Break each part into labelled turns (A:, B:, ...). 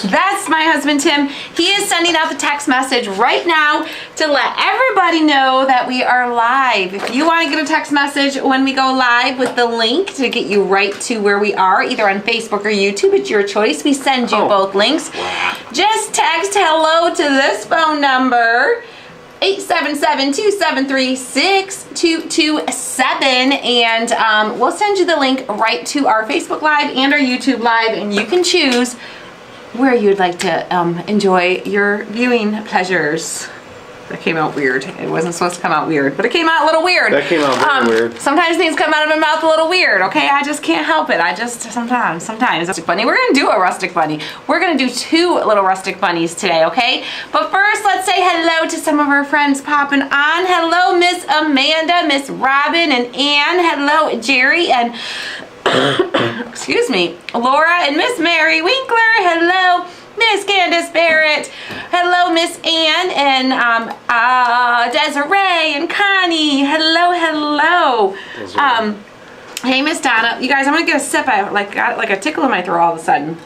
A: That's my husband, Tim. He is sending out the text message right now to let everybody know that we are live. If you want to get a text message when we go live with the link to get you right to where we are, either on Facebook or YouTube, it's your choice. We send you both links. Just text hello to this phone number, 877-273-6227, and we'll send you the link right to our Facebook Live and our YouTube Live, and you can choose where you'd like to enjoy your viewing pleasures. That came out weird. It wasn't supposed to come out weird, but it came out a little weird.
B: That came out very weird.
A: Sometimes things come out of my mouth a little weird, okay? I just can't help it. Sometimes. Rustic Bunny. We're going to do a Rustic Bunny. We're going to do 2 little Rustic Bunnies today, okay? But first, let's say hello to some of our friends popping on. Hello, Miss Amanda, Miss Robin, and Ann. Hello, Jerry, and excuse me, Laura and Miss Mary Winkler. Hello, Miss Candace Barrett. Hello, Miss Ann and Desiree and Connie. Hello. Hey, Miss Donna. You guys, I'm gonna get a sip. I got like a tickle in my throat all of a sudden.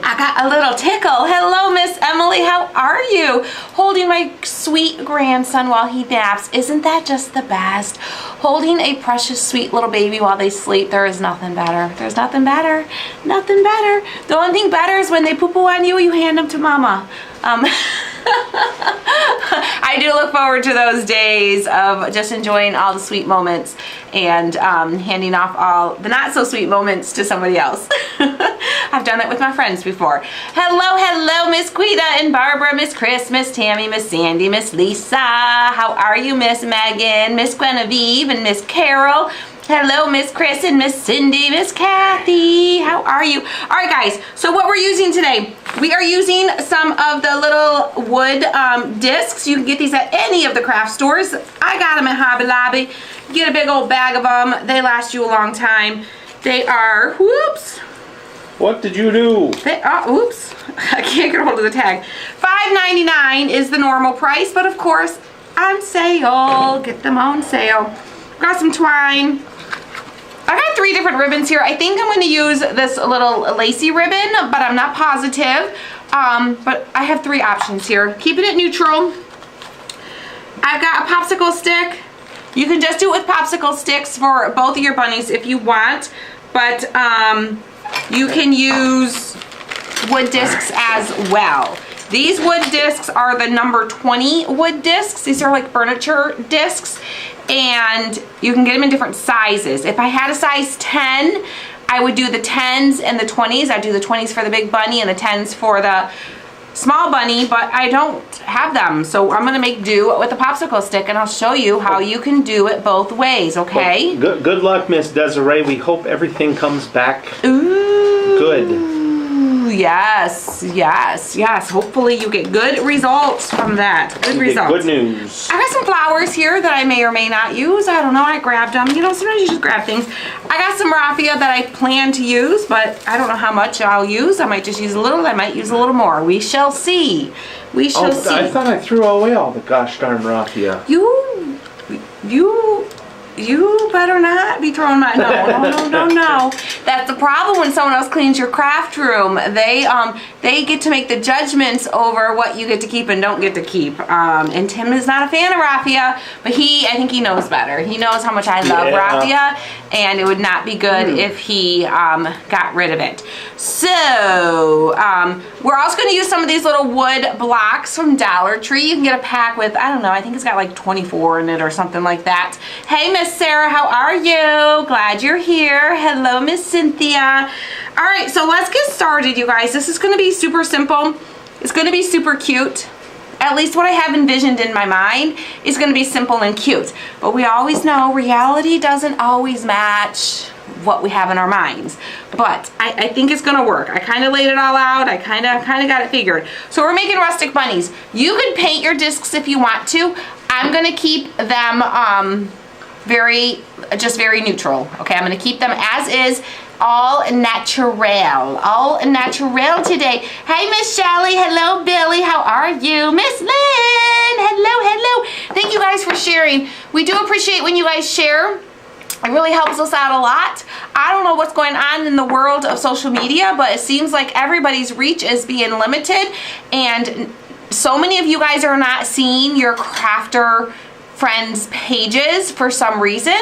A: I got a little tickle. Hello, Miss Emily. How are you? Holding my sweet grandson while he naps. Isn't that just the best? Holding a precious, sweet little baby while they sleep. There is nothing better. There's nothing better. Nothing better. The only thing better is when they poo-poo on you, you hand them to mama. I do look forward to those days of just enjoying all the sweet moments and handing off all the not so sweet moments to somebody else. I've done it with my friends before. Hello, Miss Quita and Barbara, Miss Chris, Miss Tammy, Miss Sandy, Miss Lisa. How are you, Miss Megan, Miss Genevieve, and Miss Carol? Hello, Miss Chris and Miss Cindy, Miss Kathy. How are you? All right, guys. So what we're using today, we are using some of the little wood discs. You can get these at any of the craft stores. I got them at Hobby Lobby. Get a big old bag of them. They last you a long time. They are, whoops.
B: What did you do?
A: Oops. I can't get a hold of the tag. $5.99 is the normal price, but of course, on sale. Get them on sale. Got some twine. I got 3 different ribbons here. I think I'm going to use this little lacy ribbon, but I'm not positive. But I have 3 options here. Keeping it neutral. I've got a popsicle stick. You can just do it with popsicle sticks for both of your bunnies if you want. But you can use wood discs as well. These wood discs are the number 20 wood discs. These are like furniture discs. And you can get them in different sizes. If I had a size 10, I would do the 10s and the 20s. I'd do the 20s for the big bunny and the 10s for the small bunny, but I don't have them. So I'm gonna make do with a popsicle stick, and I'll show you how you can do it both ways, okay?
B: Well, good luck, Miss Desiree. We hope everything comes back good.
A: Yes. Hopefully you get good results from that. Good
B: news.
A: I got some flowers here that I may or may not use. I don't know. I grabbed them. You know, sometimes you just grab things. I got some raffia that I plan to use, but I don't know how much I'll use. I might just use a little. I might use a little more. We shall see. We shall see.
B: I thought I threw away all the gosh darn raffia.
A: You better not be throwing my, no. That's the problem when someone else cleans your craft room. They get to make the judgments over what you get to keep and don't get to keep. And Tim is not a fan of raffia, but I think he knows better. He knows how much I love raffia, and it would not be good if he got rid of it. So, we're also going to use some of these little wood blocks from Dollar Tree. You can get a pack with, I don't know, I think it's got like 24 in it or something like that. Hey, Miss Sarah, how are you? Glad you're here. Hello, Miss Cynthia. All right, so let's get started, you guys. This is going to be super simple. It's going to be super cute. At least what I have envisioned in my mind is going to be simple and cute. But we always know reality doesn't always match what we have in our minds. But I think it's gonna work. I kind of laid it all out. I kind of got it figured. So we're making rustic bunnies. You can paint your discs if you want to. I'm gonna keep them very neutral. Okay, I'm gonna keep them as is, all natural today. Hey, Miss Shelley. Hello, Billy. How are you? Miss Lynn. Hello. Thank you guys for sharing. We do appreciate when you guys share. It really helps us out a lot. I don't know what's going on in the world of social media, but it seems like everybody's reach is being limited, and so many of you guys are not seeing your crafter friends' pages for some reason.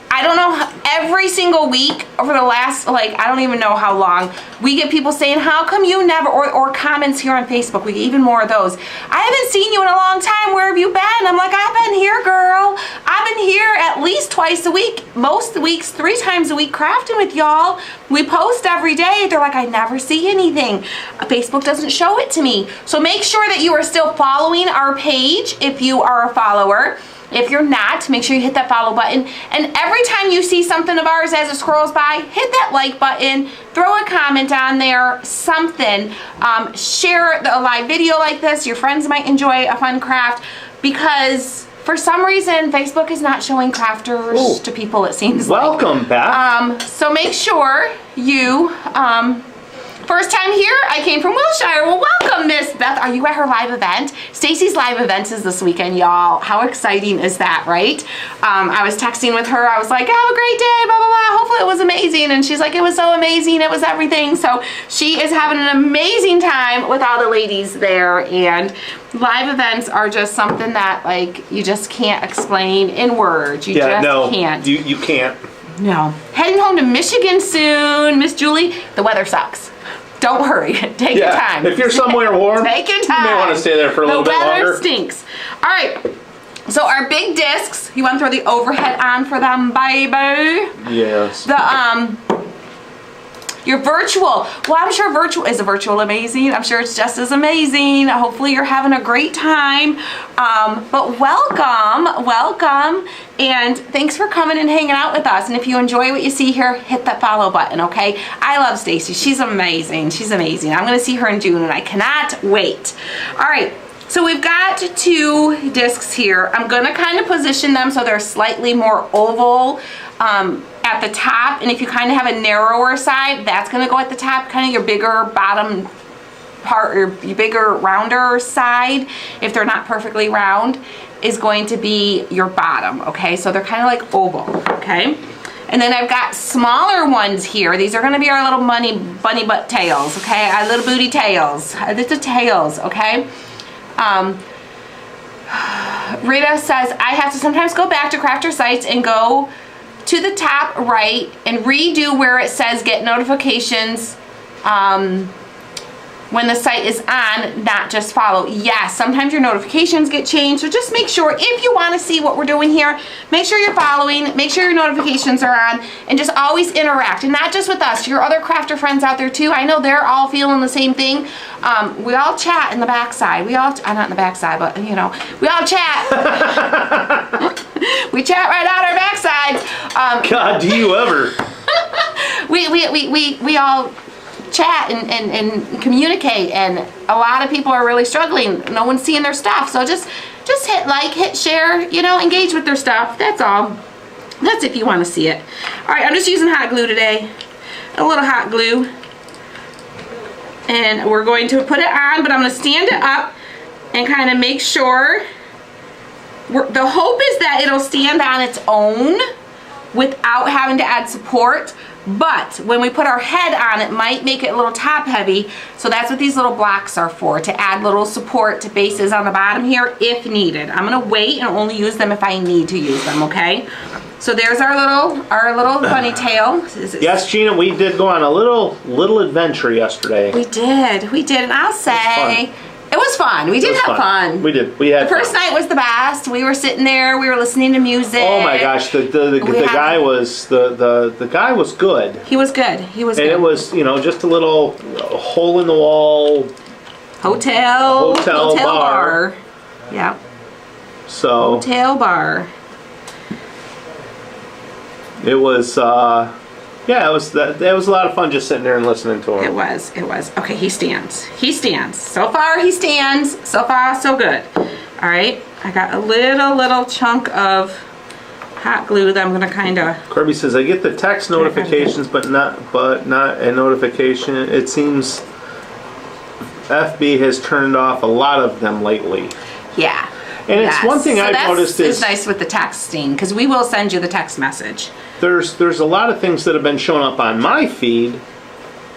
A: I don't know, every single week over the last, like, I don't even know how long, we get people saying, how come you never, or comments here on Facebook, we get even more of those. I haven't seen you in a long time, where have you been? I'm like, I've been here, girl. I've been here at least twice a week, most weeks 3 times a week, crafting with y'all. We post every day. They're like, I never see anything. Facebook doesn't show it to me. So make sure that you are still following our page if you are a follower. If you're not, make sure you hit that follow button. And every time you see something of ours as it scrolls by, hit that like button, throw a comment on there, something. Share a live video like this. Your friends might enjoy a fun craft, because for some reason, Facebook is not showing crafters to people, it seems like.
B: Welcome back.
A: So make sure you... First time here, I came from Wilshire. Well, welcome, Miss Beth. Are you at her live event? Stacy's live event is this weekend, y'all. How exciting is that, right? I was texting with her. I was like, have a great day, blah, blah, blah. Hopefully it was amazing. And she's like, it was so amazing. It was everything. So she is having an amazing time with all the ladies there. And live events are just something that, like, you just can't explain in words. You just can't.
B: You can't.
A: No. Heading home to Michigan soon. Miss Julie, the weather sucks. Don't hurry. Take your time.
B: If you're somewhere warm,
A: take your time.
B: You may want to stay there for a little bit longer.
A: The weather stinks. All right. So our big discs, you want to throw the overhead on for them, baby?
B: Yes.
A: Your virtual. Well, I'm sure virtual amazing. I'm sure it's just as amazing. Hopefully you're having a great time. But welcome. And thanks for coming and hanging out with us. And if you enjoy what you see here, hit that follow button, okay? I love Stacy. She's amazing. She's amazing. I'm going to see her in June, and I cannot wait. All right. So we've got 2 discs here. I'm going to kind of position them so they're slightly more oval at the top. And if you kind of have a narrower side, that's going to go at the top, kind of your bigger bottom part, or your bigger rounder side, if they're not perfectly round, is going to be your bottom, okay? So they're kind of like oval, okay? And then I've got smaller ones here. These are gonna be our little bunny butt tails, okay? Our little booty tails, the tails, okay? Rita says, I have to sometimes go back to crafter sites and go to the top right and redo where it says get notifications when the site is on, not just follow. Yes, sometimes your notifications get changed, so just make sure, if you want to see what we're doing here, make sure you're following, make sure your notifications are on, and just always interact. And not just with us, your other crafter friends out there too. I know they're all feeling the same thing. We all chat in the backside. We all, not in the backside, but you know, we all chat. We chat right out our backsides.
B: God, do you ever?
A: we all chat and communicate, and a lot of people are really struggling. No one's seeing their stuff, so just hit like, hit share, you know, engage with their stuff. That's all. That's if you want to see it. All right, I'm just using hot glue today, a little hot glue, and we're going to put it on, but I'm going to stand it up and kind of make sure. The hope is that it'll stand on its own without having to add support. But when we put our head on, it might make it a little top heavy. So that's what these little blocks are for, to add little support to bases on the bottom here if needed. I'm gonna wait and only use them if I need to use them, okay? So there's our little bunny tail.
B: Yes, Gina, we did go on a little adventure yesterday.
A: We did, and I'll say, it was fun. We did have fun.
B: We did. We had
A: the first night was the best. We were sitting there. We were listening to music.
B: Oh my gosh, the guy was the guy was good.
A: He was good. He was.
B: And
A: good.
B: It was, you know, just a little hole in the wall
A: hotel bar. Yeah.
B: So
A: hotel bar.
B: It was. Yeah, it was a lot of fun just sitting there and listening to him.
A: It was. Okay, he stands. So far, he stands. So far, so good. All right, I got a little chunk of hot glue that I'm gonna kind of.
B: Kirby says, I get the text notifications, but not a notification. It seems FB has turned off a lot of them lately.
A: Yeah.
B: And it's one thing I've noticed is
A: it's nice with the texting, because we will send you the text message.
B: There's a lot of things that have been showing up on my feed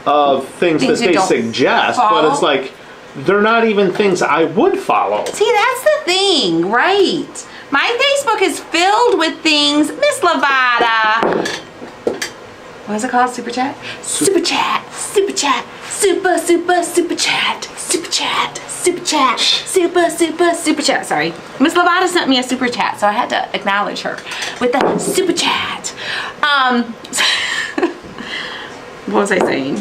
B: of things that they suggest,
A: follow.
B: but it's like they're not even things I would follow.
A: See, that's the thing, right? My Facebook is filled with things. Miss Lavada. What is it called? Super chat? Super chat. Super chat. Super chat. Super chat. Super chat. Super chat. Sorry. Miss Lavada sent me a super chat, so I had to acknowledge her with the super chat. What was I saying?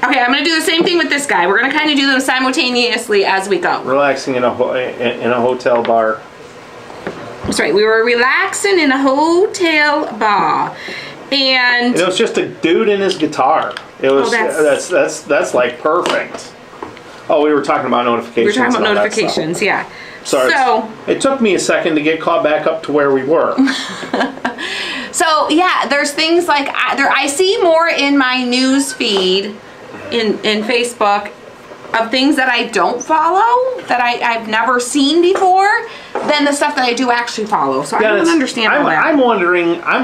A: Okay, I'm going to do the same thing with this guy. We're going to kind of do them simultaneously as we go.
B: Relaxing in a hotel bar.
A: That's right. We were relaxing in a hotel bar. And
B: it was just a dude in his guitar. It was that's like perfect. Oh, we were talking about notifications.
A: We were talking about notifications, yeah.
B: Sorry. So it took me a second to get caught back up to where we were.
A: So yeah, there's things like I see more in my news feed in Facebook of things that I don't follow, that I've never seen before, than the stuff that I do actually follow. So yeah, I don't understand all that.
B: I'm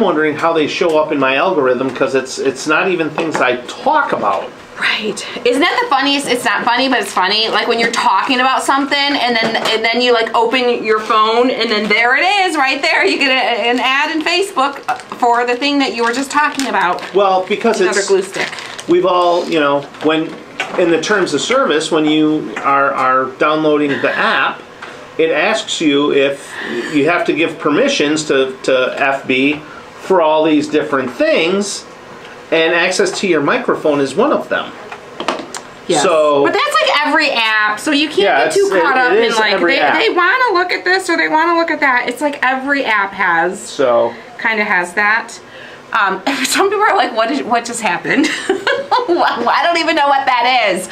B: wondering how they show up in my algorithm, because it's not even things I talk about.
A: Right. Isn't that the funniest? It's not funny, but it's funny. Like when you're talking about something and then you like open your phone and then there it is right there. You get an ad in Facebook for the thing that you were just talking about.
B: Well, because
A: another glue stick.
B: We've all, when in the terms of service, when you are downloading the app, it asks you if you have to give permissions to FB for all these different things, and access to your microphone is one of them.
A: Yes.
B: So,
A: but that's like every app, so you can't get too caught up in like they want to look at this or they want to look at that. It's like every app kind of has that. Some people are like, what just happened? I don't even know what that is.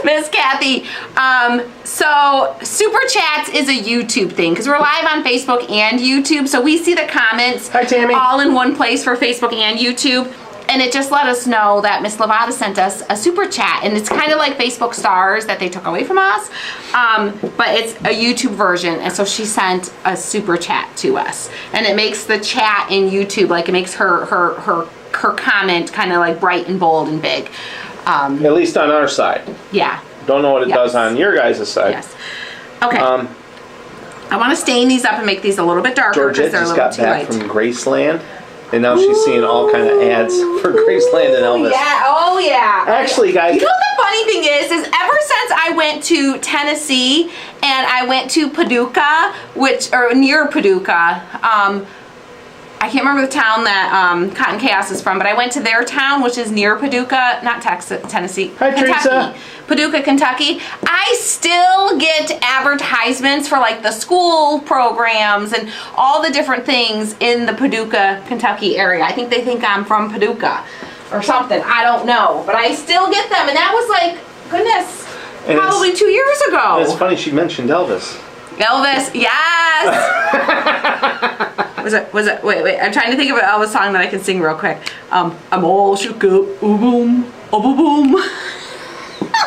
A: Miss Kathy. So Super Chats is a YouTube thing, because we're live on Facebook and YouTube, so we see the comments all in one place for Facebook and YouTube. And it just let us know that Miss Lavada sent us a super chat, and it's kind of like Facebook stars that they took away from us, but it's a YouTube version, and so she sent a super chat to us, and it makes the chat in YouTube, like it makes her comment kind of like bright and bold and big.
B: At least on our side.
A: Yeah.
B: Don't know what it does on your guys' side.
A: Yes. Okay. I want to stain these up and make these a little bit darker because they're a little too light.
B: Georgette just got back from Graceland. And now she's seeing all kind of ads for Graceland and Elvis.
A: Yeah, oh yeah.
B: Actually, guys.
A: You know what the funny thing is ever since I went to Tennessee and I went to Paducah, or near Paducah, I can't remember the town that Cotton Chaos is from, but I went to their town, which is near Paducah, not Tennessee,
B: Hi,
A: Kentucky.
B: Teresa.
A: Paducah, Kentucky. I still get advertisements for like the school programs and all the different things in the Paducah, Kentucky area. I think they think I'm from Paducah or something. I don't know, but I still get them, and that was like, goodness, and probably 2 years ago.
B: It's funny she mentioned Elvis.
A: Elvis, yes. Was it? Wait. I'm trying to think of an Elvis song that I can sing real quick. I'm all shook up, ooh boom, oh boom boom.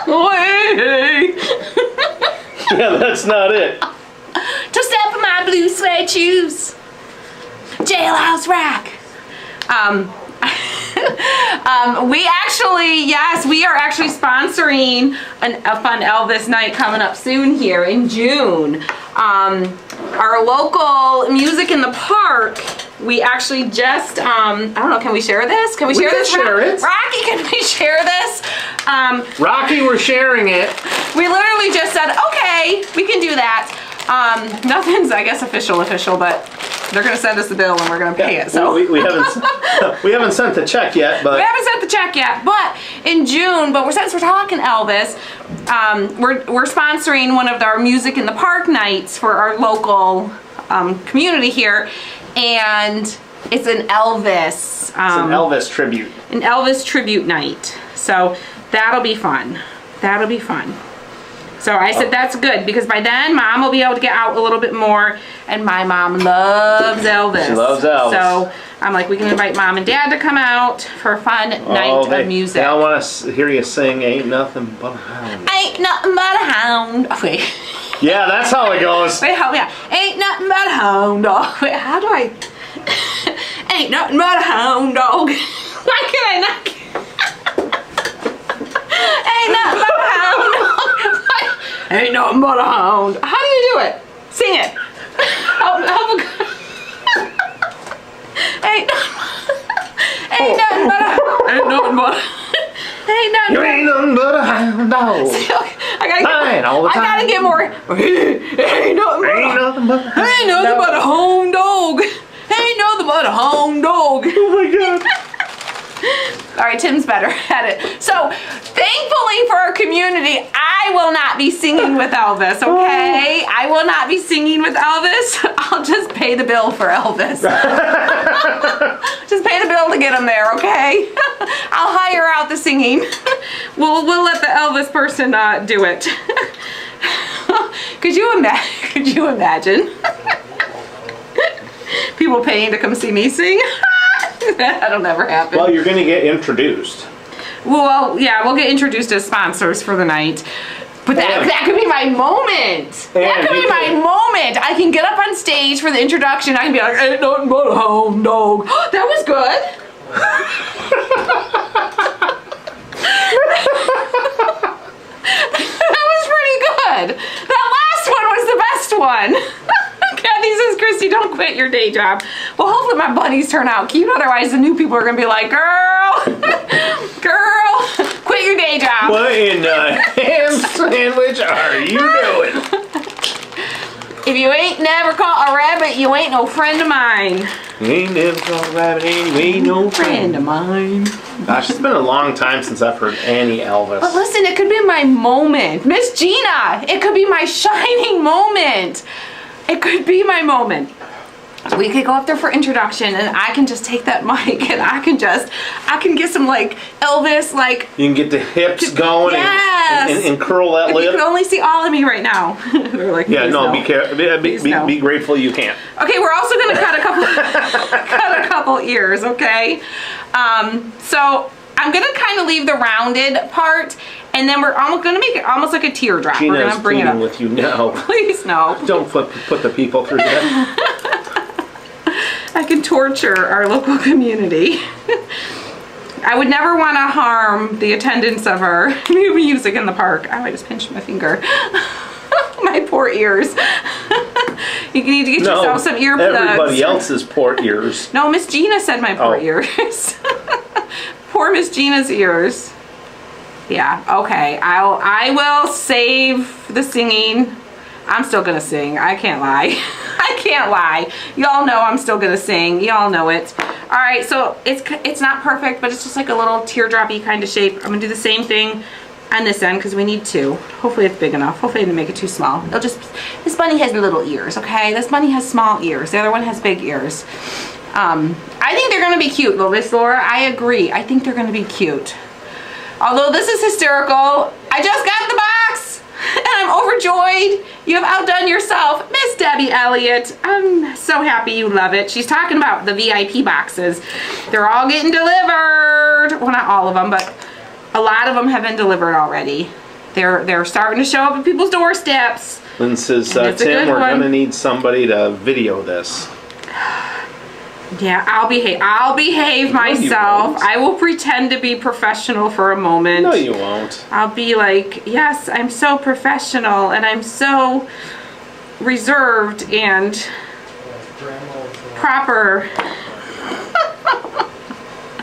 A: Oh, hey.
B: Yeah, that's not it.
A: To step in my blue suede shoes. Jailhouse Rock. We are actually sponsoring a fun Elvis night coming up soon here in June. Our local Music in the Park, we actually just, I don't know, can we share this? Can we share this?
B: Share it.
A: Rocky, can we share this?
B: Rocky, we're sharing it.
A: We literally just said, okay, we can do that. Nothing's, I guess, official, but they're going to send us the bill and we're going to pay it. So
B: we haven't sent the check yet, but
A: we haven't sent the check yet. But in June, since we're talking Elvis, we're sponsoring one of our Music in the Park nights for our local community here, and it's an Elvis.
B: It's an Elvis tribute.
A: An Elvis tribute night. So that'll be fun. That'll be fun. So I said that's good, because by then Mom will be able to get out a little bit more, and my mom loves Elvis.
B: She loves Elvis.
A: So I'm like, we can invite Mom and Dad to come out for a fun night of music.
B: They all want to hear you sing "Ain't Nothing But a Hound."
A: Ain't nothing but a hound. Oh, wait.
B: Yeah, that's how it goes.
A: Wait, help me out. Ain't nothing but a hound dog. Wait, how do I? Ain't nothing but a hound dog. Why can I not? Ain't nothing but a hound dog. Ain't nothing but a hound. How do you do it? Sing it. Help ain't nothing but a. Ain't nothing but. Ain't nothing.
B: You ain't nothing but a hound dog.
A: I gotta get more. Ain't nothing but a hound dog. Ain't nothing but a hound dog.
B: Oh my god.
A: All right, Tim's better at it. So, thankfully for our community, I will not be singing with Elvis, okay? I will not be singing with Elvis. I'll just pay the bill for Elvis. Just pay the bill to get him there, okay? I'll hire out the singing. We'll let the Elvis person do it. Could you imagine? People paying to come see me sing? That'll never happen.
B: Well, you're going to get introduced.
A: Well, yeah, we'll get introduced as sponsors for the night. But that could be my moment. That could be my moment. I can get up on stage for the introduction. I can be like, ain't nothing but a hound dog. That was good. That was pretty good. That last one was the best one. Kathy says, Christy, don't quit your day job. Well, hopefully my bunnies turn out cute. Otherwise, the new people are going to be like, girl, quit your day job.
B: What in the ham sandwich are you doing?
A: If you ain't never caught a rabbit, you ain't no friend of mine.
B: You ain't never caught a rabbit and you ain't no friend
A: of mine.
B: Gosh, it's been a long time since I've heard any Elvis.
A: But listen, it could be my moment. Miss Gina, it could be my shining moment. It could be my moment. We could go up there for introduction and I can just take that mic and I can get some like Elvis like.
B: You can get the hips going and curl that lip.
A: You can only see all of me right now. We're like,
B: yeah, no, be careful. Be grateful you can't.
A: Okay, we're also gonna cut a couple ears, okay? So I'm gonna kind of leave the rounded part. And then we're almost going to make it almost like a teardrop.
B: Gina's
A: we're going to bring it up
B: with you now.
A: Please no.
B: Don't put the people through that.
A: I can torture our local community. I would never want to harm the attendance of our music in the park. Oh, I just pinched my finger. My poor ears. You need to get yourself some earplugs.
B: Everybody else's poor ears.
A: No, Miss Gina said my poor ears. Poor Miss Gina's ears. Yeah, okay. I will save the singing. I'm still gonna sing. I can't lie. I can't lie. Y'all know I'm still gonna sing. Y'all know it. All right, so it's not perfect, but it's just like a little teardroppy kind of shape. I'm gonna do the same thing on this end because we need two. Hopefully it's big enough. Hopefully I didn't make it too small. This bunny has little ears, okay? This bunny has small ears. The other one has big ears. I think they're gonna be cute, Miss Laura. I agree. I think they're gonna be cute. Although this is hysterical, I just got the box and I'm overjoyed. You have outdone yourself, Miss Debbie Elliott. I'm so happy you love it. She's talking about the VIP boxes. They're all getting delivered. Well, not all of them, but a lot of them have been delivered already. They're starting to show up at people's doorsteps.
B: Lynn says, Tim, we're going to need somebody to video this.
A: Yeah, I'll behave myself. I will pretend to be professional for a moment.
B: No, you won't.
A: I'll be like, yes, I'm so professional and I'm so reserved and proper.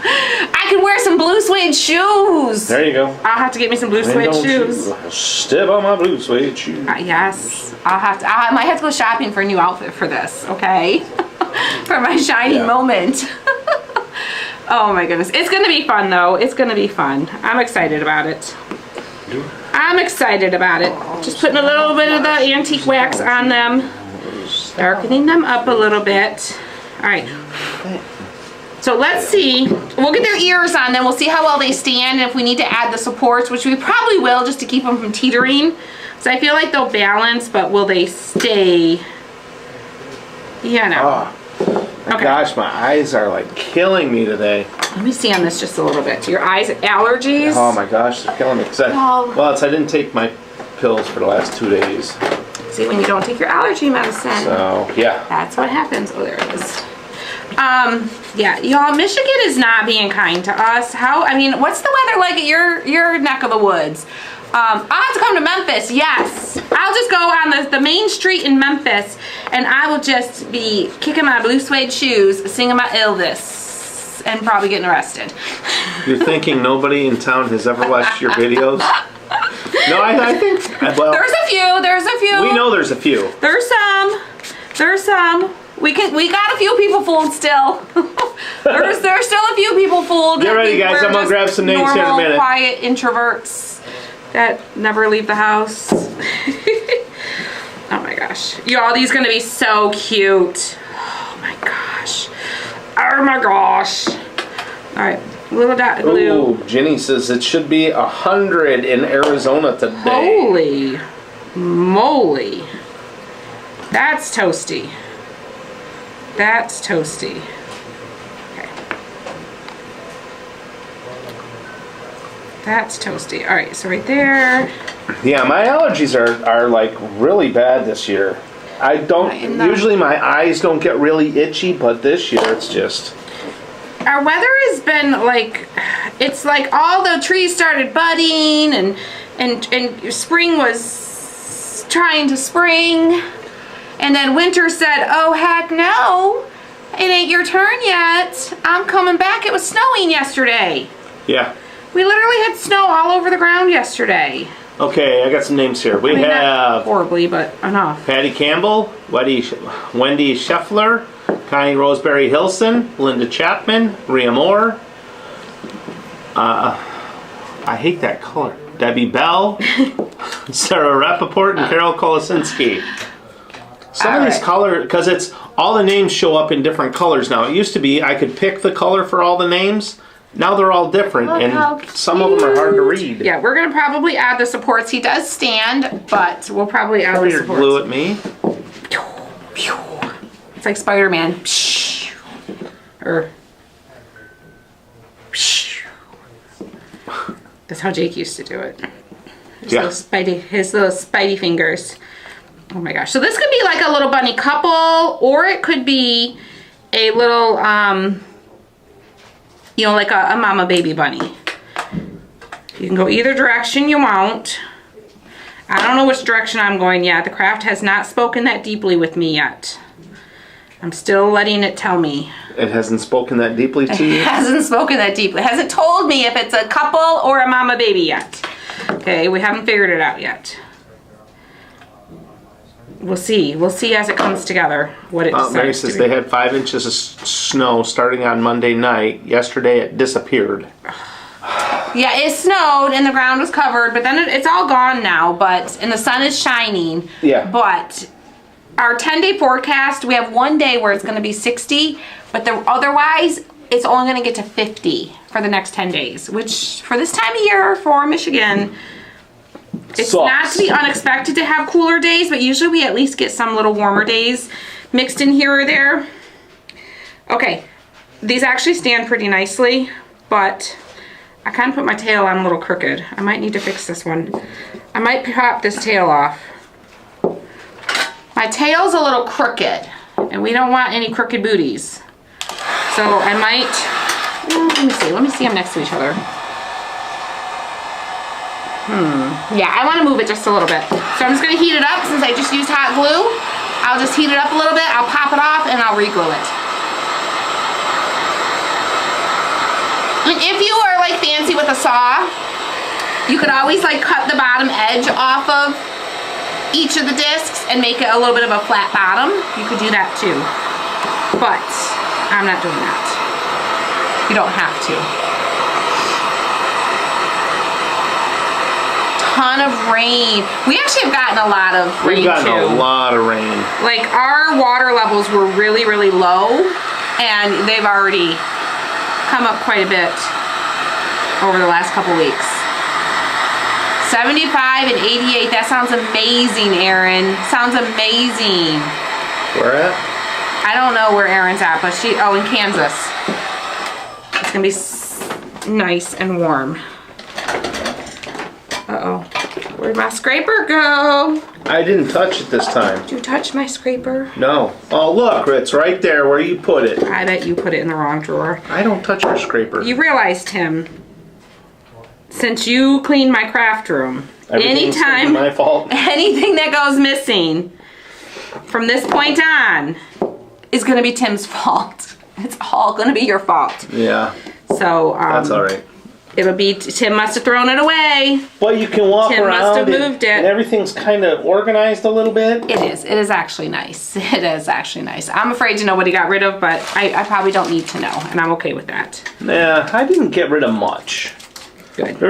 A: I can wear some blue suede shoes.
B: There you go.
A: I'll have to get me some blue suede shoes.
B: Step on my blue suede shoes.
A: Yes, I might have to go shopping for a new outfit for this, okay? For my shining moment. Oh my goodness. It's going to be fun though. It's going to be fun. I'm excited about it. I'm excited about it. Just putting a little bit of the antique wax on them. Darkening them up a little bit. Alright. So let's see. We'll get their ears on them. We'll see how well they stand and if we need to add the supports, which we probably will just to keep them from teetering. So I feel like they'll balance, but will they stay? Yeah, no.
B: Oh.
A: Okay.
B: Gosh, my eyes are like killing me today.
A: Let me see on this just a little bit. Your eyes, allergies?
B: Oh my gosh, they're killing me. I didn't take my pills for the last 2 days.
A: See, when you don't take your allergy medicine.
B: So, yeah.
A: That's what happens. Oh, there it is. Yeah, y'all, Michigan is not being kind to us. I mean, what's the weather like at your neck of the woods? I'll have to come to Memphis, yes. I'll just go on the main street in Memphis, and I will just be kicking my blue suede shoes, singing my Elvis, and probably getting arrested.
B: You're thinking nobody in town has ever watched your videos? No, I think, well... There's
A: a few.
B: We know there's a few.
A: There's some. We got a few people fooled still. there's still a few people fooled.
B: Get ready, guys. I'm gonna grab some names here in a minute.
A: Quiet introverts that never leave the house. Oh my gosh, y'all, these gonna be so cute. Oh my gosh. Oh my gosh. All right, little dot of glue.
B: Ooh, Jenny says it should be 100 in Arizona today.
A: Holy moly. That's toasty. That's toasty. Okay. That's toasty. All right, so right there.
B: Yeah, my allergies are like really bad this year. I don't, usually my eyes don't get really itchy, but this year it's just.
A: Our weather has been like, it's like all the trees started budding and spring was trying to spring. And then winter said, oh heck no, it ain't your turn yet. I'm coming back. It was snowing yesterday.
B: Yeah.
A: We literally had snow all over the ground yesterday.
B: Okay, I got some names here. We have
A: not horribly, but enough.
B: Patty Campbell, Wendy Scheffler, Connie Roseberry Hilson, Linda Chapman, Rhea Moore. I hate that color. Debbie Bell, Sarah Rappaport, and Carol Kolosinski. Some of these colors, because it's all the names show up in different colors now. It used to be I could pick the color for all the names. Now they're all different, and some of them are hard to read.
A: Yeah, we're going to probably add the supports. He does stand, but we'll probably add the supports.
B: Throw your glue at me.
A: It's like Spider-Man. Or... That's how Jake used to do it. His little spidey fingers. Oh my gosh. So this could be like a little bunny couple, or it could be a little, you know, like a mama baby bunny. You can go either direction you want. I don't know which direction I'm going yet. The craft has not spoken that deeply with me yet. I'm still letting it tell me.
B: It hasn't spoken that deeply to you?
A: It hasn't spoken that deeply. It hasn't told me if it's a couple or a mama baby yet. Okay, we haven't figured it out yet. We'll see. We'll see as it comes together what it decides
B: Mary says they had 5 inches of snow starting on Monday night. Yesterday it disappeared.
A: Yeah, it snowed and the ground was covered, but then it's all gone now, and the sun is shining.
B: Yeah.
A: But our 10-day forecast, we have one day where it's going to be 60, but otherwise it's only going to get to 50 for the next 10 days, which for this time of year for Michigan, it's
B: sucks.
A: Not to be unexpected to have cooler days, but usually we at least get some little warmer days mixed in here or there. Okay, these actually stand pretty nicely, but I kind of put my tail on a little crooked. I might need to fix this one. I might pop this tail off. My tail's a little crooked, and we don't want any crooked booties. So I might, let me see them next to each other. Yeah, I want to move it just a little bit. So I'm just going to heat it up since I just used hot glue. I'll just heat it up a little bit, I'll pop it off, and I'll re-glue it. And if you are like fancy with a saw, you could always like cut the bottom edge off of each of the discs and make it a little bit of a flat bottom. You could do that too. But I'm not doing that. You don't have to. Ton of rain. We actually have gotten a lot of rain too.
B: We've gotten a lot of rain.
A: Like our water levels were really, really low, and they've already come up quite a bit over the last couple weeks. 75 and 88, that sounds amazing, Erin. Sounds amazing.
B: Where at?
A: I don't know where Erin's at, but in Kansas. It's gonna be nice and warm. Uh-oh. Where'd my scraper go?
B: I didn't touch it this time.
A: Did you touch my scraper?
B: No. Oh, look, it's right there where you put it.
A: I bet you put it in the wrong drawer.
B: I don't touch your scraper.
A: You realize, Tim, since you cleaned my craft room,
B: Everything's
A: anytime
B: my fault.
A: anything that goes missing from this point on is going to be Tim's fault. It's all going to be your fault.
B: Yeah.
A: So
B: That's all right.
A: It'll be Tim must have thrown it away.
B: Well, you can walk
A: Tim
B: around
A: must have moved it.
B: and everything's kind of organized a little bit.
A: It is. It is actually nice. It is actually nice. I'm afraid to know what he got rid of, but I probably don't need to know, and I'm okay with that.
B: Yeah, I didn't get rid of much.
A: Good.
B: There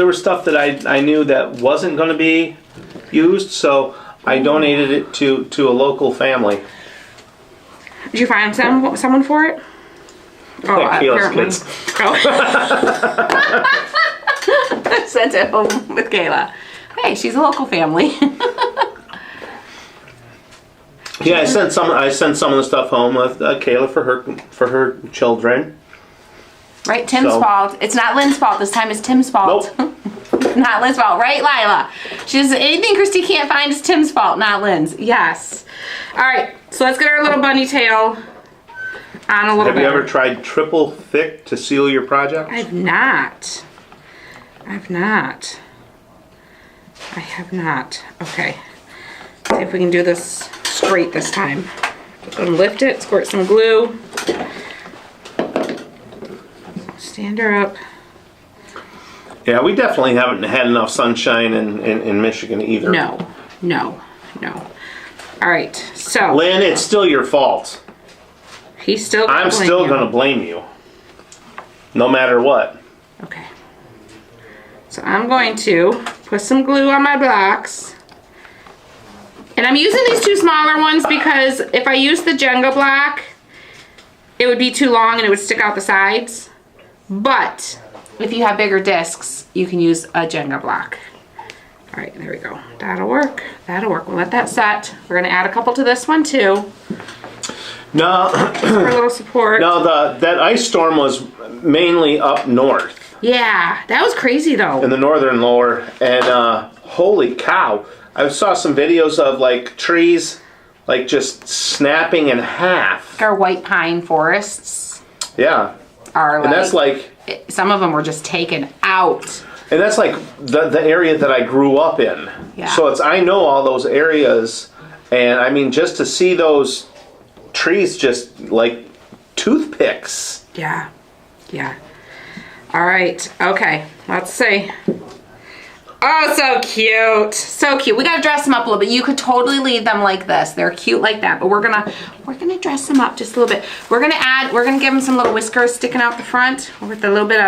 B: was stuff that I knew that wasn't going to be used, so I donated it to a local family.
A: Did you find someone for it? Oh,
B: Kayla's
A: apparently.
B: kids.
A: Oh. Sent it home with Kayla. Hey, she's a local family.
B: Yeah, I sent some of the stuff home with Kayla for her children.
A: Right, Tim's fault. It's not Lynn's fault. This time it's Tim's fault.
B: Nope.
A: Not Lynn's fault, right, Lila? She does anything Christy can't find is Tim's fault, not Lynn's. Yes. All right, so let's get our little bunny tail on a little bit.
B: Have you ever tried triple thick to seal your project?
A: I've not. I have not. Okay. See if we can do this straight this time. Lift it, squirt some glue. Stand her up.
B: Yeah, we definitely haven't had enough sunshine in Michigan either.
A: No. All right, so.
B: Lynn, it's still your fault.
A: He's still
B: I'm still going to blame you. No matter what.
A: Okay. So I'm going to put some glue on my blocks. And I'm using these two smaller ones because if I use the Jenga block, it would be too long and it would stick out the sides. But if you have bigger discs, you can use a Jenga block. All right, there we go. That'll work. That'll work. We'll let that set. We're going to add a couple to this one too.
B: No.
A: For a little support.
B: No, that ice storm was mainly up north.
A: Yeah, that was crazy though.
B: In the northern lower, and holy cow. I saw some videos of like trees like just snapping in half.
A: Our white pine forests.
B: Yeah.
A: Are
B: and that's like
A: some of them were just taken out.
B: And that's like the area that I grew up in.
A: Yeah.
B: So I know all those areas, and I mean just to see those trees just like toothpicks.
A: Yeah. All right. Okay. Let's see. Oh, so cute. So cute. We got to dress them up a little bit. You could totally leave them like this. They're cute like that, but we're going to dress them up just a little bit. We're going to give them some little whiskers sticking out the front with a little bit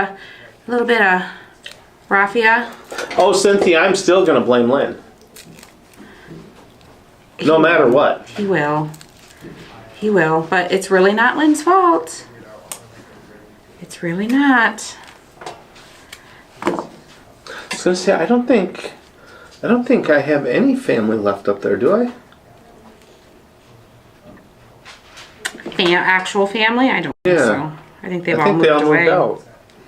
A: of raffia.
B: Oh, Cynthia, I'm still going to blame Lynn. No matter what.
A: He will. But it's really not Lynn's fault. It's really not.
B: So see, I don't think I have any family left up there, do I?
A: Actual family? I don't think so. I think they all moved
B: out.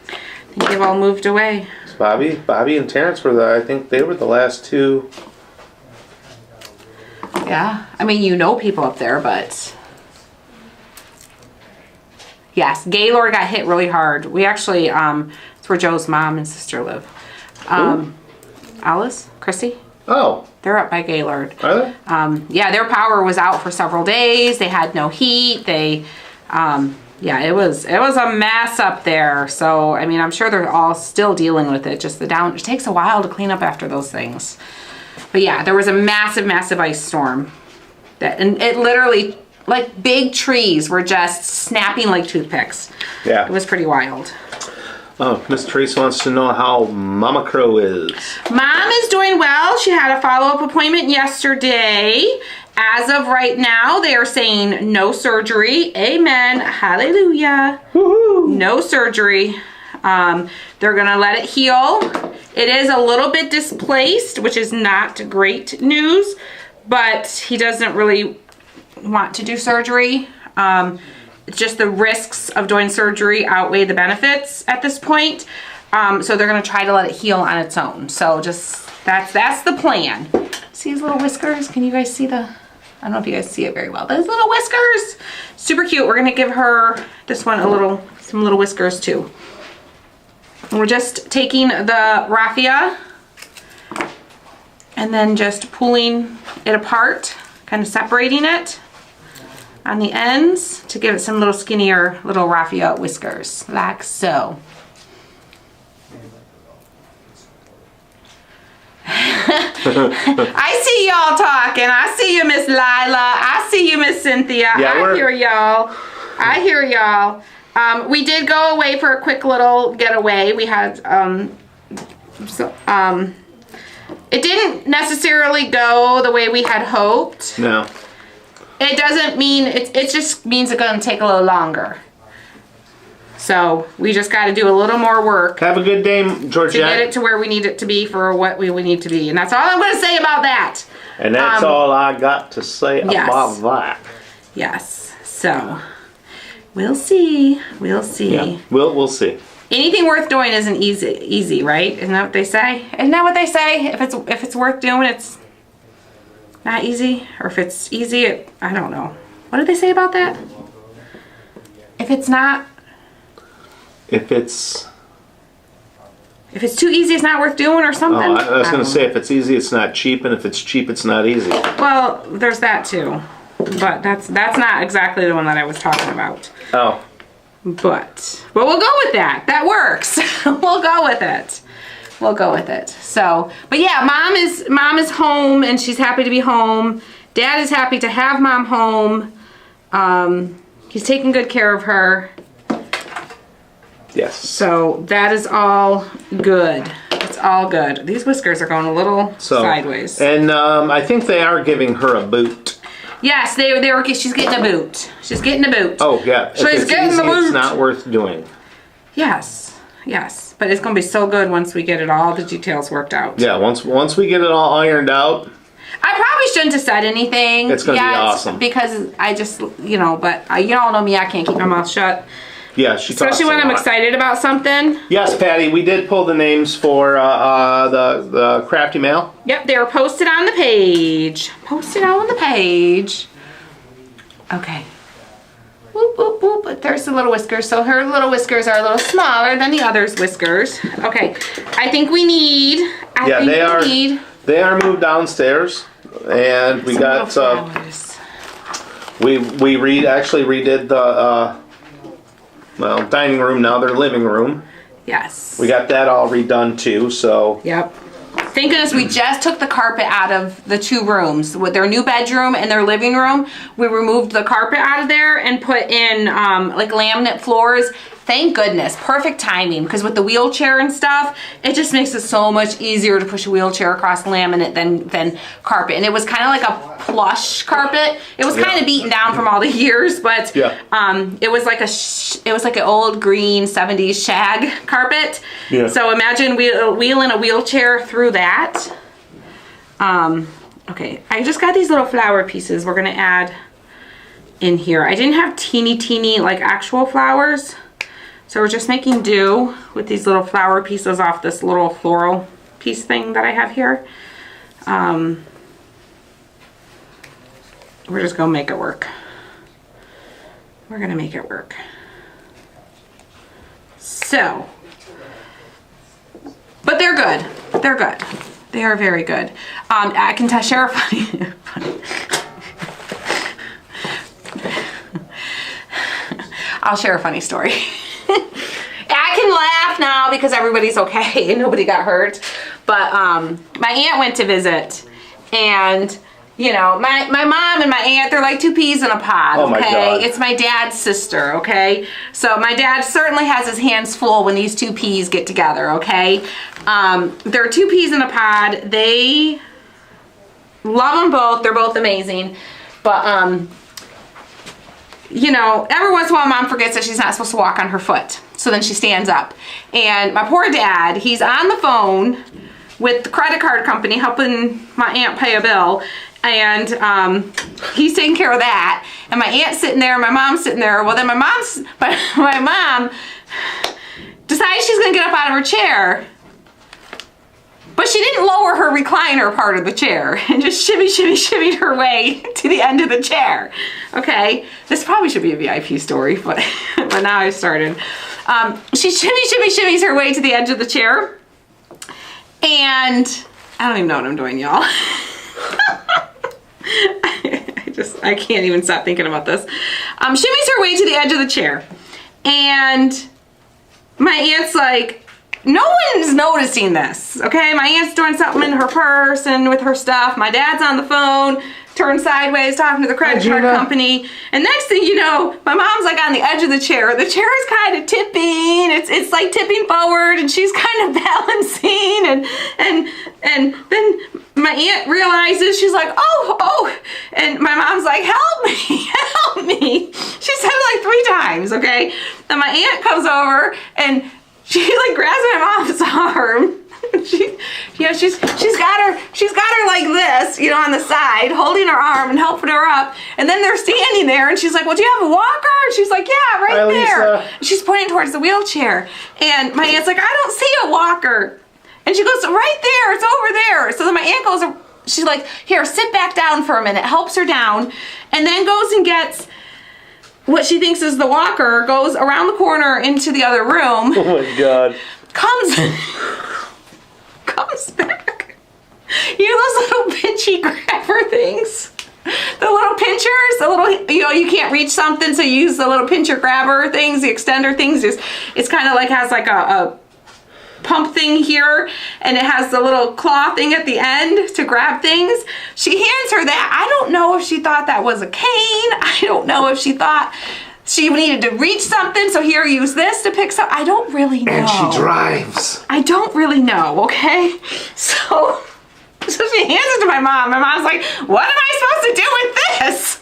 A: I think they've all moved away.
B: Bobby and Terrence I think they were the last two.
A: Yeah. I mean, you know people up there, but yes, Gaylord got hit really hard. We actually, it's where Joe's mom and sister live. Alice, Chrissy.
B: Oh.
A: They're up by Gaylord.
B: Are they?
A: Yeah, their power was out for several days. They had no heat. Yeah, it was a mess up there. So, I mean, I'm sure they're all still dealing with it. It takes a while to clean up after those things. But yeah, there was a massive, massive ice storm. And it literally, like big trees were just snapping like toothpicks.
B: Yeah.
A: It was pretty wild.
B: Oh, Miss Teresa wants to know how Mama Crow is.
A: Mom is doing well. She had a follow-up appointment yesterday. As of right now, they are saying no surgery. Amen. Hallelujah.
B: Woohoo.
A: No surgery. They're going to let it heal. It is a little bit displaced, which is not great news, but he doesn't really want to do surgery. It's just the risks of doing surgery outweigh the benefits at this point. So they're going to try to let it heal on its own. So just That's the plan. See his little whiskers? Can you guys see I don't know if you guys see it very well. Those little whiskers, super cute. We're gonna give her, this one, some little whiskers too. And we're just taking the raffia and then just pulling it apart, kind of separating it on the ends to give it some little skinnier little raffia whiskers, like so. I see y'all talking. I see you, Miss Lila. I see you, Miss Cynthia.
B: Yeah,
A: I hear y'all. I hear y'all. We did go away for a quick little getaway. We had it didn't necessarily go the way we had hoped.
B: No.
A: It doesn't mean it just means it's going to take a little longer. So we just got to do a little more work.
B: Have a good day, Georgette.
A: To get it to where we need it to be for what we need to be. And that's all I'm going to say about that.
B: And that's all I got to say about that.
A: Yes. So we'll see. We'll see.
B: Yeah, we'll see.
A: Anything worth doing isn't easy, right? Isn't that what they say? Isn't that what they say? If it's worth doing, it's not easy. Or if it's easy, I don't know. What did they say about that? If it's too easy, it's not worth doing, or something.
B: Oh, I was going to say, if it's easy, it's not cheap, and if it's cheap, it's not easy.
A: Well, there's that too, but that's not exactly the one that I was talking about.
B: Oh.
A: But we'll go with that. That works. We'll go with it. We'll go with it. So, but yeah, mom is home, and she's happy to be home. Dad is happy to have mom home. He's taking good care of her.
B: Yes.
A: So that is all good. It's all good. These whiskers are going a little sideways.
B: And I think they are giving her a boot.
A: Yes, they were. She's getting a boot. She's getting a boot.
B: Oh yeah.
A: She's getting the boot.
B: It's not worth doing.
A: Yes. Yes. But it's going to be so good once we get all the details worked out.
B: Yeah. Once we get it all ironed out.
A: I probably shouldn't have said anything.
B: It's going to be awesome.
A: Because I just, but you all know me. I can't keep my mouth shut.
B: Yeah, she talks
A: especially when
B: a
A: I'm
B: lot.
A: Excited about something.
B: Yes, Patty, we did pull the names for the Crafty Mail.
A: Yep, they were posted on the page. Posted on the page. Okay. Whoop, whoop, whoop. But there's the little whiskers. So her little whiskers are a little smaller than the others' whiskers. Okay. I think we need.
B: They are moved downstairs, and we got. We actually redid the. Dining room, now their living room.
A: Yes.
B: We got that all redone too, so.
A: Yep. Thank goodness we just took the carpet out of the two rooms. With their new bedroom and their living room, we removed the carpet out of there and put in like laminate floors. Thank goodness. Perfect timing, because with the wheelchair and stuff, it just makes it so much easier to push a wheelchair across laminate than carpet. And it was kind of like a plush carpet. It was kind of beaten down from all the years, but it was like an old green 70s shag carpet. Yeah. So imagine wheeling a wheelchair through that. Okay, I just got these little flower pieces we're gonna add in here. I didn't have teeny like actual flowers. So we're just making do with these little flower pieces off this little floral piece thing that I have here. We're just gonna make it work. We're gonna make it work. So, but they're good. They're good. They are very good. I can share a funny. I'll share a funny story. I can laugh now because everybody's okay and nobody got hurt. But my aunt went to visit, and my mom and my aunt, they're like two peas in a pod.
B: Oh my God.
A: It's my dad's sister. Okay, so my dad certainly has his hands full when these two peas get together. Okay, they're two peas in a pod. They love them both. They're both amazing, but every once in a while mom forgets that she's not supposed to walk on her foot. So then she stands up. And my poor dad, he's on the phone with the credit card company helping my aunt pay a bill. And he's taking care of that. And my aunt's sitting there, and my mom's sitting there. Well, then my mom decides she's going to get up out of her chair. But she didn't lower her recliner part of the chair and just shimmied her way to the end of the chair. Okay, this probably should be a VIP story, but now I started. She shimmies her way to the edge of the chair, and I don't even know what I'm doing, y'all. I can't even stop thinking about this. Shimmies her way to the edge of the chair, and my aunt's like, no one's noticing this, okay? My aunt's doing something in her purse and with her stuff. My dad's on the phone, turned sideways, talking to the credit card company. And next thing you know, my mom's like on the edge of the chair. The chair is kind of tipping. It's like tipping forward, and she's kind of balancing. And then my aunt realizes, she's like, oh. And my mom's like, help me. She said it like 3 times, okay? And my aunt comes over, and she like grabs my mom's arm. She's got her like this, on the side, holding her arm and helping her up. And then they're standing there, and she's like, well, do you have a walker? And she's like, yeah, right there. And she's pointing towards the wheelchair. And my aunt's like, I don't see a walker. And she goes, right there, it's over there. So then my aunt goes, she's like, here, sit back down for a minute, helps her down, and then goes and gets what she thinks is the walker, goes around the corner into the other room.
B: Oh my God.
A: Comes back. Those little pinchy grabber things? The little pinchers, you can't reach something, so you use the little pincher grabber things, the extender things. It's kind of like has like a pump thing here, and it has the little claw thing at the end to grab things. She hands her that. I don't know if she thought that was a cane. I don't know if she thought she needed to reach something, so here, use this to pick something. I don't really know.
B: And she drives.
A: I don't really know, okay? So she hands it to my mom. My mom's like, what am I supposed to do with this?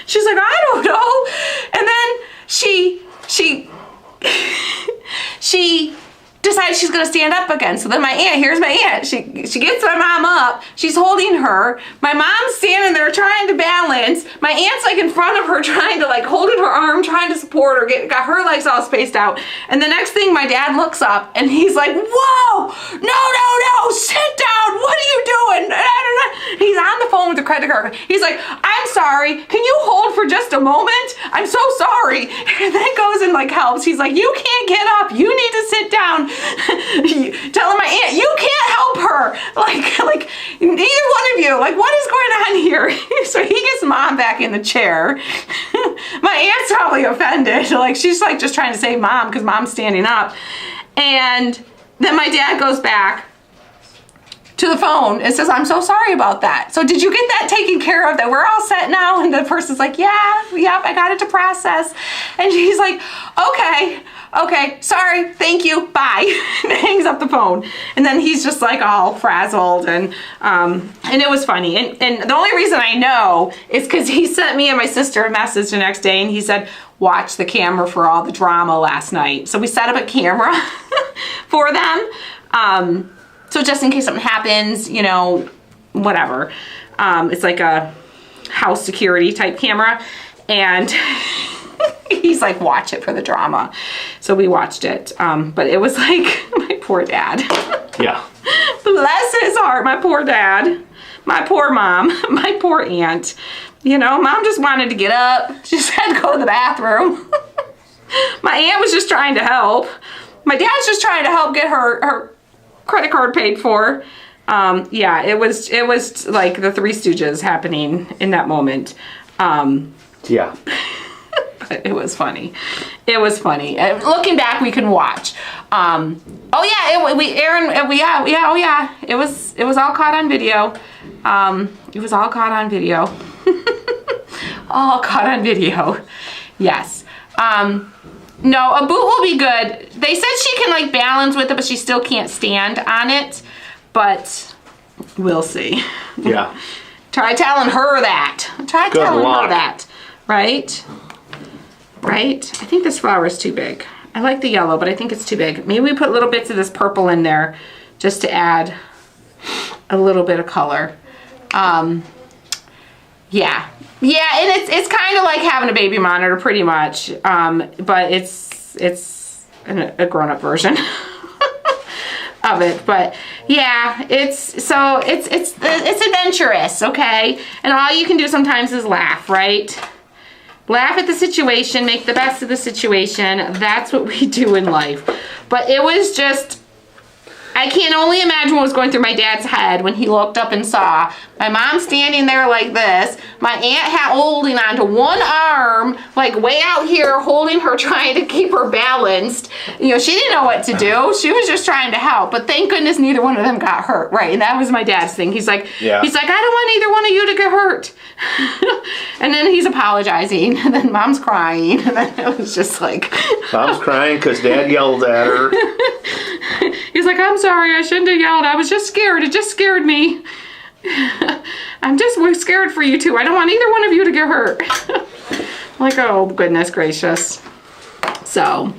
A: She's like, I don't know. And then she decides she's gonna stand up again. So then here's my aunt. She gets my mom up. She's holding her. My mom's standing there trying to balance. My aunt's like in front of her trying to like holding her arm, trying to support her, got her legs all spaced out. And the next thing, my dad looks up and he's like, whoa, no, sit down. What are you doing? He's on the phone with the credit card. He's like, I'm sorry. Can you hold for just a moment? I'm so sorry. And then goes and like helps. He's like, you can't get up. You need to sit down. Telling my aunt, you can't help her. Like neither one of you. Like, what is going on here? So he gets mom back in the chair. My aunt's probably offended. Like, she's like just trying to save mom because mom's standing up. And then my dad goes back to the phone and says, I'm so sorry about that. So did you get that taken care of, that we're all set now? And the person's like, yep, I got it to process. And she's like, okay, sorry, thank you, bye. And hangs up the phone. And then he's just like all frazzled, and it was funny. And the only reason I know is because he sent me and my sister a message the next day, and he said, watch the camera for all the drama last night. So we set up a camera for them. So just in case something happens, whatever. It's like a house security type camera. And he's like, watch it for the drama. So we watched it. But it was like, my poor dad.
B: Yeah.
A: Bless his heart, my poor dad. My poor mom. My poor aunt. Mom just wanted to get up. She just had to go to the bathroom. My aunt was just trying to help. My dad's just trying to help get her credit card paid for. Yeah, it was like the Three Stooges happening in that moment.
B: Yeah.
A: But it was funny. It was funny. Looking back, we can watch. It was all caught on video. It was all caught on video. All caught on video. Yes. No, a boot will be good. They said she can like balance with it, but she still can't stand on it. But we'll see.
B: Yeah.
A: Try telling her that. Try
B: Good
A: telling
B: luck.
A: her that. Right? Right? I think this flower is too big. I like the yellow, but I think it's too big. Maybe we put little bits of this purple in there just to add a little bit of color. Yeah. Yeah, and it's kind of like having a baby monitor pretty much, but it's a grown-up version. of it. But yeah, it's adventurous, okay? And all you can do sometimes is laugh, right? Laugh at the situation, make the best of the situation. That's what we do in life. But it was just, I can only imagine what was going through my dad's head when he looked up and saw my mom standing there like this, my aunt holding onto one arm, like way out here, holding her, trying to keep her balanced. You know, she didn't know what to do. She was just trying to help. But thank goodness neither one of them got hurt, right? And that was my dad's thing. He's like, I don't want either one of you to get hurt. And then he's apologizing, and then mom's crying, and then it was just like...
B: Mom's crying because dad yelled at her.
A: He's like, I'm sorry, I shouldn't have yelled. I was just scared. It just scared me. I'm just scared for you two. I don't want either one of you to get hurt. Like, oh, goodness gracious. So,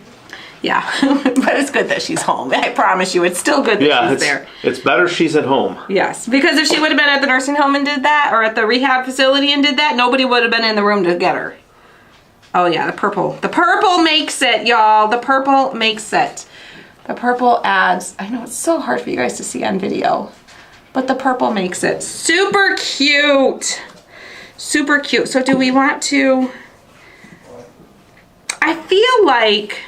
A: yeah. But it's good that she's home. I promise you, it's still good that she's there.
B: It's better she's at home.
A: Yes, because if she would have been at the nursing home and did that, or at the rehab facility and did that, nobody would have been in the room to get her. Oh, yeah, the purple. The purple makes it, y'all. The purple makes it. The purple adds, I know it's so hard for you guys to see on video, but the purple makes it super cute. Super cute. So do we want to, I feel like,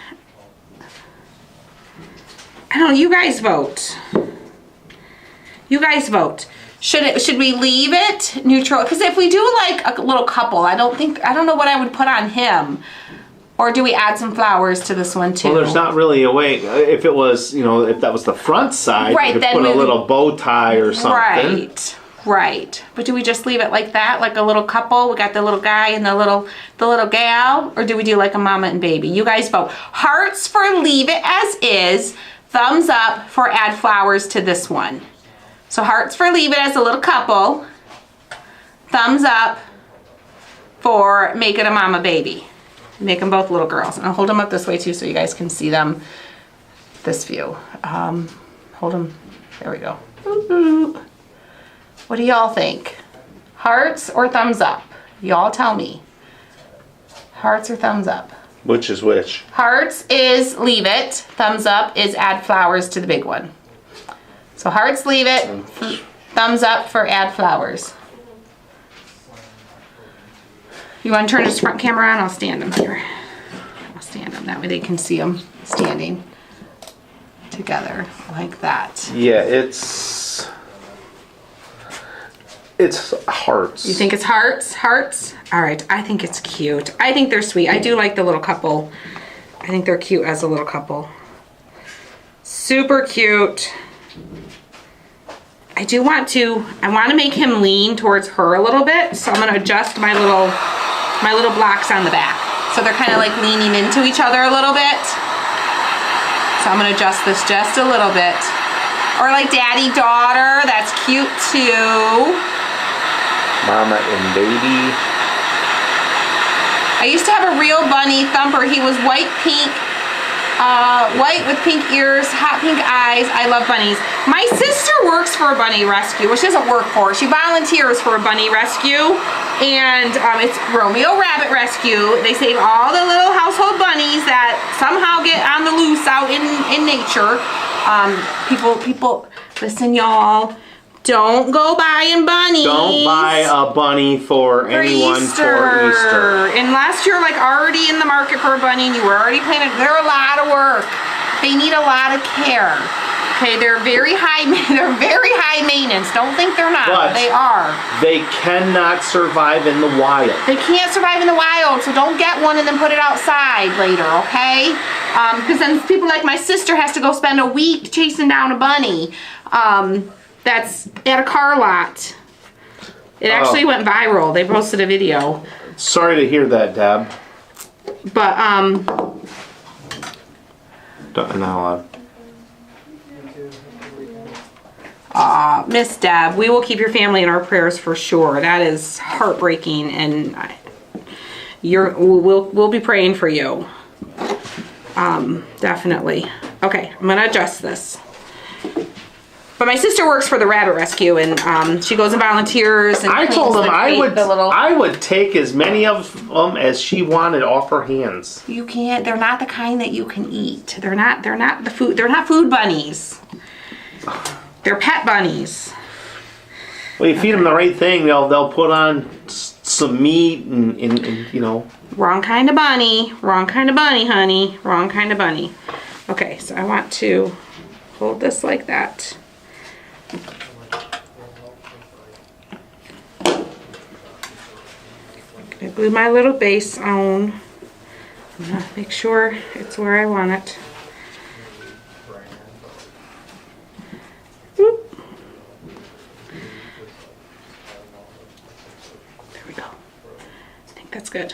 A: I don't know, you guys vote. You guys vote. Should we leave it neutral? Because if we do like a little couple, I don't know what I would put on him. Or do we add some flowers to this one too?
B: Well, there's not really a way. If it was, you know, if that was the front side,
A: right,
B: you could put a little bow tie or something.
A: Right. But do we just leave it like that, like a little couple? We got the little guy and the little gal, or do we do like a mama and baby? You guys vote. Hearts for leave it as is. Thumbs up for add flowers to this one. So hearts for leave it as a little couple. Thumbs up for make it a mama baby. Make them both little girls. And I'll hold them up this way too so you guys can see them this view. Hold them. There we go. What do y'all think? Hearts or thumbs up? Y'all tell me. Hearts or thumbs up?
B: Which is which?
A: Hearts is leave it. Thumbs up is add flowers to the big one. So hearts leave it. Thumbs up for add flowers. You want to turn this front camera on? I'll stand them here. I'll stand them. That way they can see them standing together like that.
B: Yeah, it's hearts.
A: You think it's hearts? Hearts? All right. I think it's cute. I think they're sweet. I do like the little couple. I think they're cute as a little couple. Super cute. I want to make him lean towards her a little bit. So I'm going to adjust my little blocks on the back. So they're kind of like leaning into each other a little bit. So I'm going to adjust this just a little bit. Or like daddy, daughter, that's cute too.
B: Mama and baby.
A: I used to have a real bunny, Thumper. He was white, pink, white with pink ears, hot pink eyes. I love bunnies. My sister works for a bunny rescue, which she doesn't work for. She volunteers for a bunny rescue, and it's Romeo Rabbit Rescue. They save all the little household bunnies that somehow get on the loose out in nature. People, listen, y'all. Don't go buying bunnies.
B: Don't buy a bunny for anyone for Easter.
A: Unless you're like already in the market for a bunny and you were already planning. They're a lot of work. They need a lot of care. Okay, they're very high maintenance. Don't think they're not.
B: But
A: they are.
B: They cannot survive in the wild. They
A: can't survive in the wild, so don't get one and then put it outside later, okay? Because then people like my sister has to go spend a week chasing down a bunny. That's at a car lot. It actually went viral. They posted a video.
B: Sorry to hear that, Deb.
A: But,
B: No.
A: Miss Deb, we will keep your family in our prayers for sure. That is heartbreaking, and we'll be praying for you. Definitely. Okay, I'm gonna adjust this. But my sister works for the rabbit rescue, and she goes and volunteers. And
B: I told them I would take as many of them as she wanted off her hands.
A: You can't. They're not the kind that you can eat. They're not the food. They're not food bunnies. They're pet bunnies.
B: Well, you feed them the right thing, they'll put on some meat and you know.
A: Wrong kind of bunny. Wrong kind of bunny, honey. Wrong kind of bunny. Okay, so I want to hold this like that. I'm gonna glue my little base on. I'm gonna make sure it's where I want it. Whoop. There we go. I think that's good.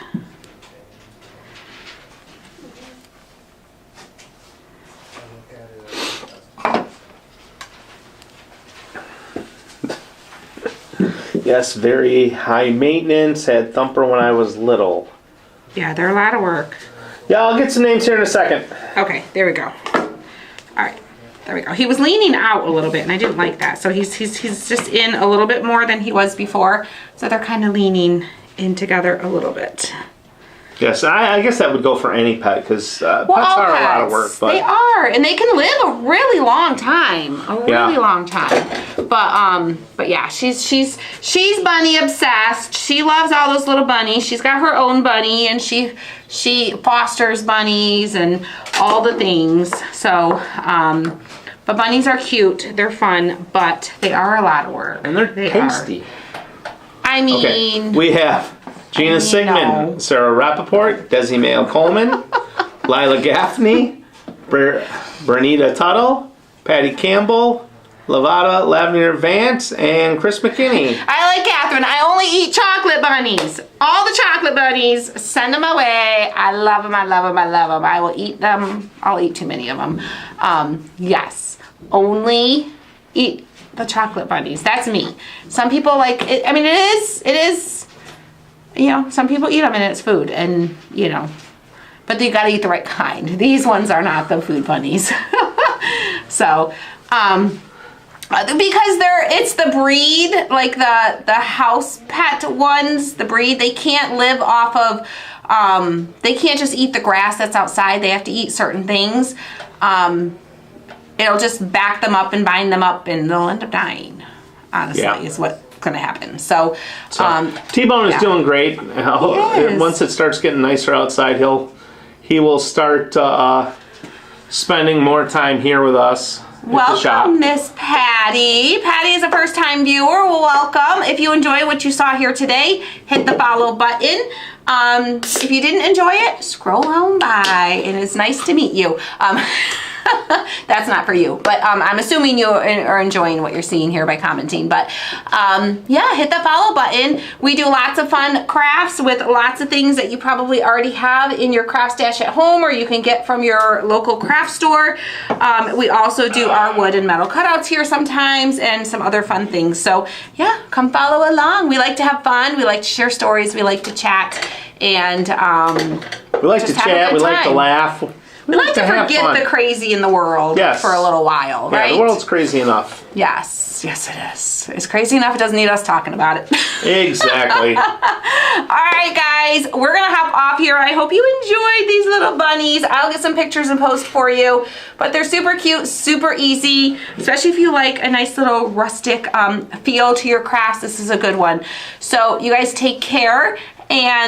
B: Yes, very high maintenance. Had Thumper when I was little.
A: Yeah, they're a lot of work.
B: Yeah, I'll get some names here in a second.
A: Okay, there we go. All right, there we go. He was leaning out a little bit, and I didn't like that. So he's just in a little bit more than he was before. So they're kind of leaning in together a little bit.
B: Yes, I guess that would go for any pet because pets are a lot of work. But
A: they are, and they can live a really long time, long time. But yeah, she's bunny obsessed. She loves all those little bunnies. She's got her own bunny, and she fosters bunnies and all the things. So, but bunnies are cute. They're fun, but they are a lot of work.
B: And they're tasty.
A: I mean,
B: okay, we have Gina Sigmund, Sarah Rappaport, Desi Mail Coleman, Lila Gaffney, Bernita Tuttle, Patty Campbell, Lavada Lavender Vance, and Chris McKinney.
A: I like Catherine. I only eat chocolate bunnies. All the chocolate bunnies, send them away. I love them, I love them, I love them. I will eat them. I'll eat too many of them. Yes, only eat the chocolate bunnies. That's me. Some people like it. I mean, it is, you know, some people eat them and it's food, and you know, but you gotta eat the right kind. These ones are not the food bunnies. So, because it's the breed, like the house pet ones, the breed, they can't live off of, they can't just eat the grass that's outside. They have to eat certain things. It'll just back them up and bind them up, and they'll end up dying, honestly, is what's going to happen. So
B: T-Bone is doing great. Once it starts getting nicer outside, he will start spending more time here with us.
A: Welcome, Miss Patty. Patty is a first-time viewer. Well, welcome. If you enjoy what you saw here today, hit the follow button. If you didn't enjoy it, scroll on by, and it's nice to meet you. That's not for you, but I'm assuming you are enjoying what you're seeing here by commenting. But yeah, hit the follow button. We do lots of fun crafts with lots of things that you probably already have in your craft stash at home, or you can get from your local craft store. We also do our wood and metal cutouts here sometimes, and some other fun things. So yeah, come follow along. We like to have fun. We like to share stories. We like to chat, and
B: we like to chat. We like to laugh.
A: We like to forget the crazy in the world for a little while, right?
B: Yeah, the world's crazy enough.
A: Yes, yes it is. It's crazy enough it doesn't need us talking about it.
B: Exactly.
A: All right, guys, we're going to hop off here. I hope you enjoyed these little bunnies. I'll get some pictures and post for you, but they're super cute, super easy, especially if you like a nice little rustic feel to your crafts. This is a good one. So you guys take care, and